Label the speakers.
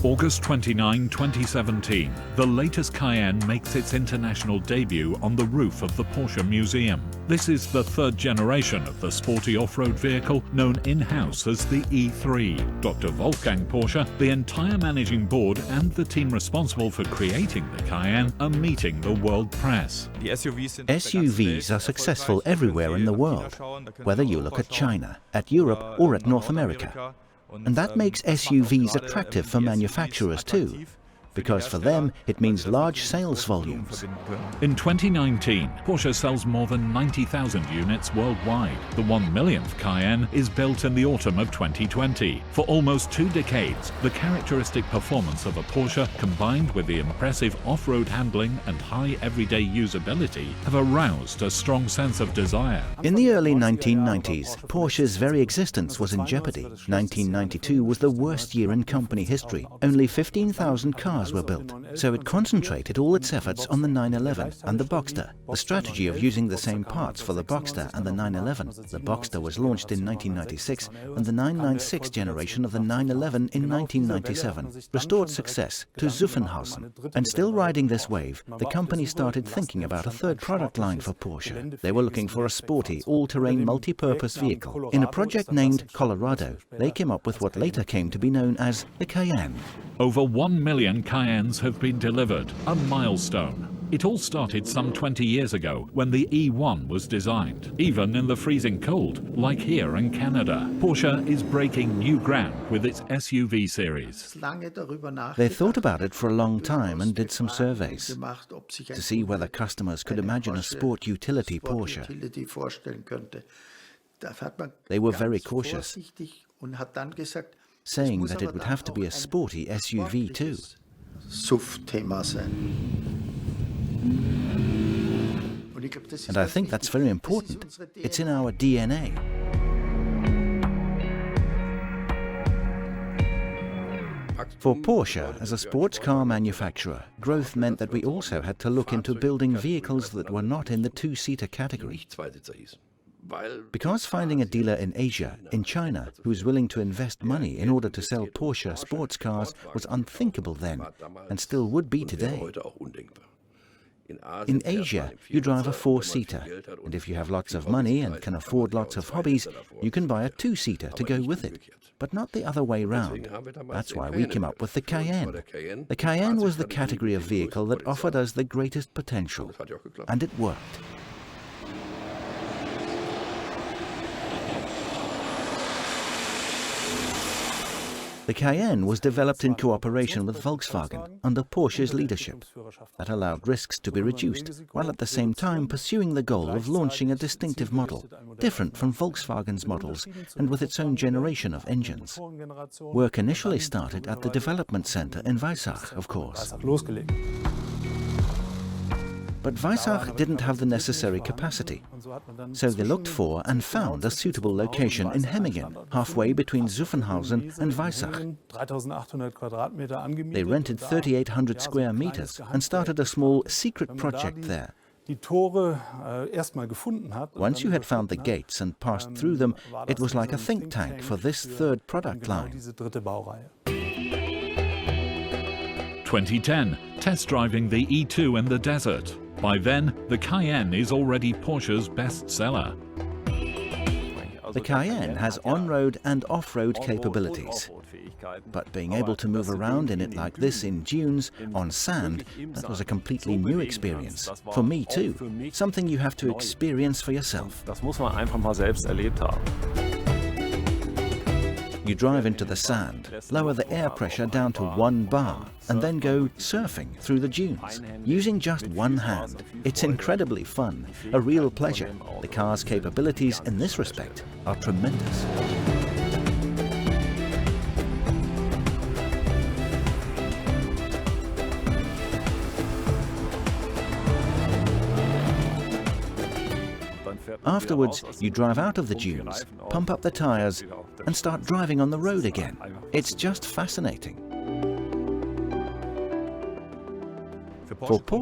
Speaker 1: August 29, 2017, the latest Cayenne makes its international debut on the roof of the Porsche Museum. This is the third generation of the sporty off-road vehicle known in-house as the E3. Dr. Wolfgang Porsche, the entire managing board and the team responsible for creating the Cayenne are meeting the world press.
Speaker 2: SUVs are successful everywhere in the world, whether you look at China, at Europe or at North America. And that makes SUVs attractive for manufacturers too, because for them it means large sales volumes.
Speaker 1: In 2019, Porsche sells more than 90,000 units worldwide. The 1 millionth Cayenne is built in the autumn of 2020. For almost 2 decades, the characteristic performance of a Porsche combined with the impressive off-road handling and high everyday usability have aroused a strong sense of desire.
Speaker 2: In the early 1990s, Porsche's very existence was in jeopardy. 1992 was the worst year in company history. Only 15,000 cars were built, so it concentrated all its efforts on the 911 and the Boxster. The strategy of using the same parts for the Boxster and the 911. The Boxster was launched in 1996 and the 996 generation of the 911 in 1997 restored success to Zuffenhausen. And still riding this wave, the company started thinking about a third product line for Porsche. They were looking for a sporty, all-terrain, multi-purpose vehicle. In a project named Colorado, they came up with what later came to be known as the Cayenne.
Speaker 1: Over 1 million Cayennes have been delivered, a milestone. It all started some 20 years ago when the E1 was designed. Even in the freezing cold, like here in Canada, Porsche is breaking new ground with its SUV series.
Speaker 2: They thought about it for a long time and did some surveys to see whether customers could imagine a sport utility Porsche. They were very cautious, saying that it would have to be a sporty SUV too. And I think that's very important. It's in our DNA. For Porsche, as a sports car manufacturer, growth meant that we also had to look into building vehicles that were not in the two-seater category. Because finding a dealer in Asia, in China, who was willing to invest money in order to sell Porsche sports cars was unthinkable then, and still would be today. In Asia, you drive a 4-seater, and if you have lots of money and can afford lots of hobbies, you can buy a 2-seater to go with it. But not the other way round. That's why we came up with the Cayenne. The Cayenne was the category of vehicle that offered us the greatest potential, and it worked. The Cayenne was developed in cooperation with Volkswagen under Porsche's leadership. That allowed risks to be reduced, while at the same time pursuing the goal of launching a distinctive model, different from Volkswagen's models and with its own generation of engines. Work initially started at the development center in Weissach, of course. But Weissach didn't have the necessary capacity, so they looked for and found a suitable location in Hemmingen, halfway between Zuffenhausen and Weissach. They rented 3,800 square meters and started a small secret project there. Once you had found the gates and passed through them, it was like a think tank for this third product line.
Speaker 1: 2010, test driving the E2 in the desert. By then, the Cayenne is already Porsche's bestseller.
Speaker 2: The Cayenne has on-road and off-road capabilities. But being able to move around in it like this in dunes, on sand, that was a completely new experience. For me too. Something you have to experience for yourself. You drive into the sand, lower the air pressure down to 1 bar, and then go surfing through the dunes, using just one hand. It's incredibly fun, a real pleasure. The car's capabilities in this respect are tremendous. Afterwards, you drive out of the dunes, pump up the tires, and start driving on the road again. It's just fascinating. For